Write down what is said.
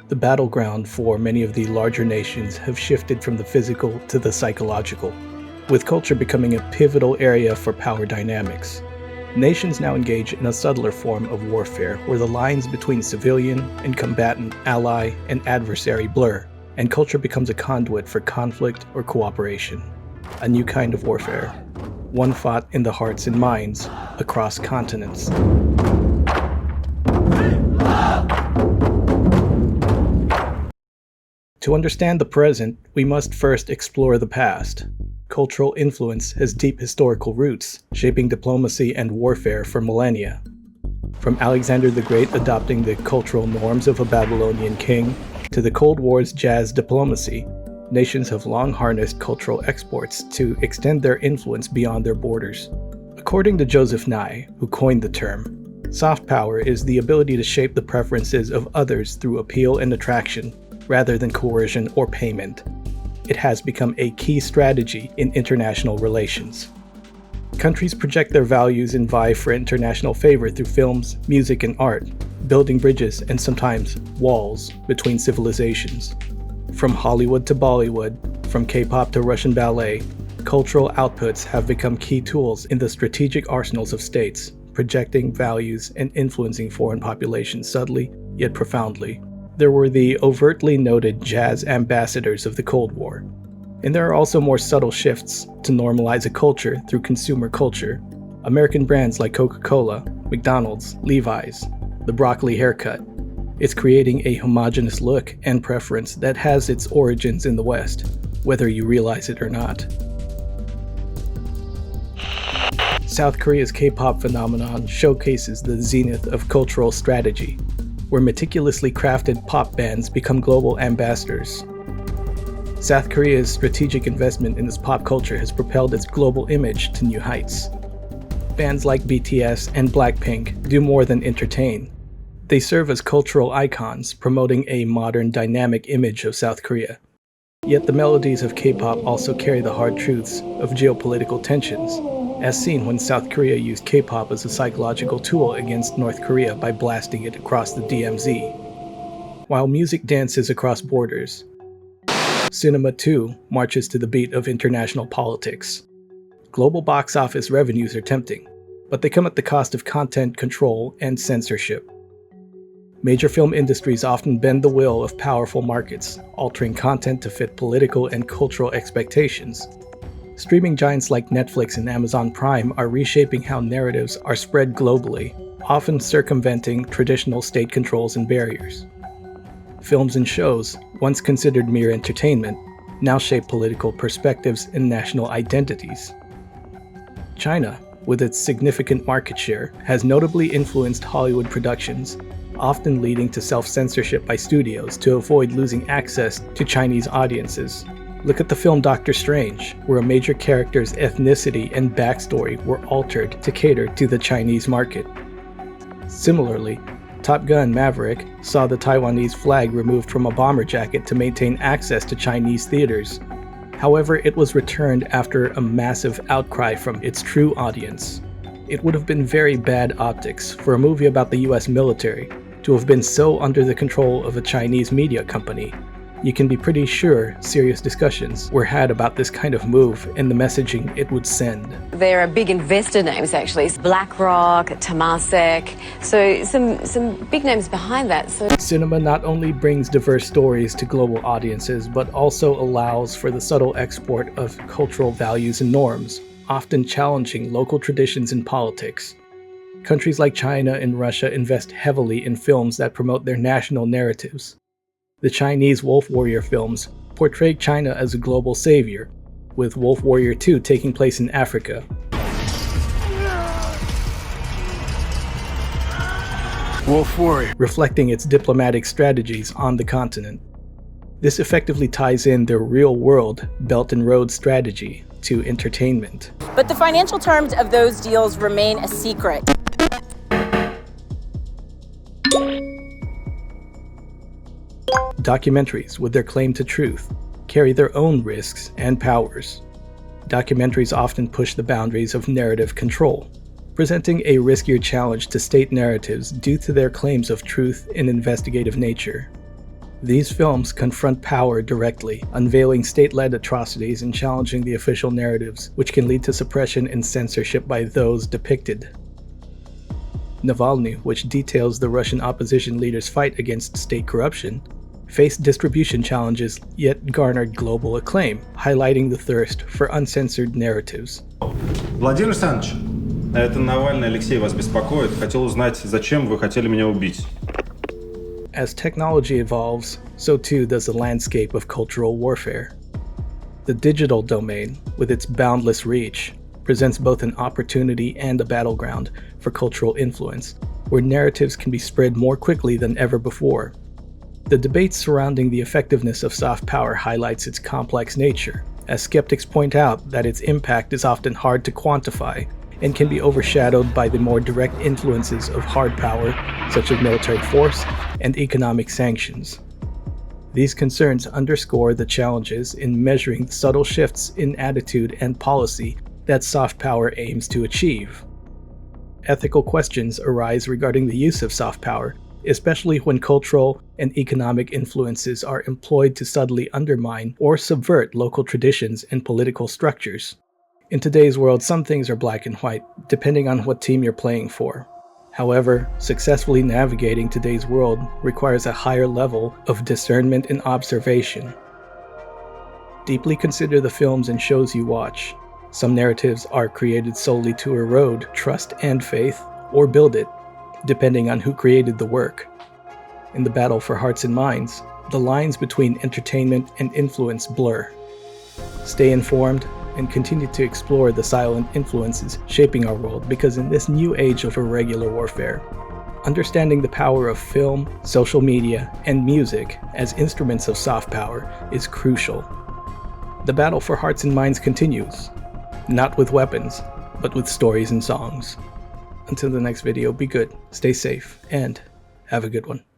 The battleground for many of the larger nations have shifted from the physical to the psychological, with culture becoming a pivotal area for power dynamics. Nations now engage in a subtler form of warfare where the lines between civilian and combatant, ally, and adversary blur, and culture becomes a conduit for conflict or cooperation. A new kind of warfare, one fought in the hearts and minds across continents. To understand the present, we must first explore the past. Cultural influence has deep historical roots, shaping diplomacy and warfare for millennia. From Alexander the Great adopting the cultural norms of a Babylonian king, to the Cold War's jazz diplomacy, nations have long harnessed cultural exports to extend their influence beyond their borders. According to Joseph Nye, who coined the term, soft power is the ability to shape the preferences of others through appeal and attraction, rather than coercion or payment. It has become a key strategy in international relations. Countries project their values and vie for international favor through films, music, and art, building bridges and sometimes walls between civilizations. From Hollywood to Bollywood, from K-pop to Russian ballet, cultural outputs have become key tools in the strategic arsenals of states, projecting values and influencing foreign populations subtly yet profoundly. There were the overtly noted jazz ambassadors of the Cold War. And there are also more subtle shifts to normalize a culture through consumer culture. American brands like Coca-Cola, McDonald's, Levi's, the broccoli haircut. It's creating a homogeneous look and preference that has its origins in the West, whether you realize it or not. South Korea's K-pop phenomenon showcases the zenith of cultural strategy, where meticulously crafted pop bands become global ambassadors. South Korea's strategic investment in its pop culture has propelled its global image to new heights. Bands like BTS and Blackpink do more than entertain. They serve as cultural icons, promoting a modern, dynamic image of South Korea. Yet the melodies of K-pop also carry the hard truths of geopolitical tensions, as seen when South Korea used K-pop as a psychological tool against North Korea by blasting it across the DMZ. While music dances across borders, cinema too marches to the beat of international politics. Global box office revenues are tempting, but they come at the cost of content control and censorship. Major film industries often bend the will of powerful markets, altering content to fit political and cultural expectations. Streaming giants like Netflix and Amazon Prime are reshaping how narratives are spread globally, often circumventing traditional state controls and barriers. Films and shows, once considered mere entertainment, now shape political perspectives and national identities. China, with its significant market share, has notably influenced Hollywood productions, often leading to self-censorship by studios to avoid losing access to Chinese audiences. Look at the film Doctor Strange, where a major character's ethnicity and backstory were altered to cater to the Chinese market. Similarly, Top Gun: Maverick saw the Taiwanese flag removed from a bomber jacket to maintain access to Chinese theaters. However, it was returned after a massive outcry from its true audience. It would have been very bad optics for a movie about the US military to have been so under the control of a Chinese media company. You can be pretty sure serious discussions were had about this kind of move and the messaging it would send. There are big investor names actually, BlackRock, Temasek, so some big names behind that. Cinema not only brings diverse stories to global audiences, but also allows for the subtle export of cultural values and norms, often challenging local traditions and politics. Countries like China and Russia invest heavily in films that promote their national narratives. The Chinese Wolf Warrior films portray China as a global savior, with Wolf Warrior 2 taking place in Africa. Wolf Warrior, reflecting its diplomatic strategies on the continent. This effectively ties in their real-world Belt and Road strategy to entertainment. But the financial terms of those deals remain a secret. Documentaries, with their claim to truth, carry their own risks and powers. Documentaries often push the boundaries of narrative control, presenting a riskier challenge to state narratives due to their claims of truth and investigative nature. These films confront power directly, unveiling state-led atrocities and challenging the official narratives, which can lead to suppression and censorship by those depicted. Navalny, which details the Russian opposition leader's fight against state corruption, faced distribution challenges yet garnered global acclaim, highlighting the thirst for uncensored narratives. Владимир Александрович, это Навальный Алексей вас беспокоит. Хотел узнать, зачем вы хотели меня убить? As technology evolves, so too does the landscape of cultural warfare. The digital domain, with its boundless reach, presents both an opportunity and a battleground for cultural influence, where narratives can be spread more quickly than ever before. The debate surrounding the effectiveness of soft power highlights its complex nature, as skeptics point out that its impact is often hard to quantify and can be overshadowed by the more direct influences of hard power, such as military force and economic sanctions. These concerns underscore the challenges in measuring the subtle shifts in attitude and policy that soft power aims to achieve. Ethical questions arise regarding the use of soft power, especially when cultural and economic influences are employed to subtly undermine or subvert local traditions and political structures. In today's world, some things are black and white, depending on what team you're playing for. However, successfully navigating today's world requires a higher level of discernment and observation. Deeply consider the films and shows you watch. Some narratives are created solely to erode trust and faith, or build it, depending on who created the work. In the battle for hearts and minds, the lines between entertainment and influence blur. Stay informed and continue to explore the silent influences shaping our world, because in this new age of irregular warfare, understanding the power of film, social media, and music as instruments of soft power is crucial. The battle for hearts and minds continues, not with weapons, but with stories and songs. Until the next video, be good, stay safe, and have a good one.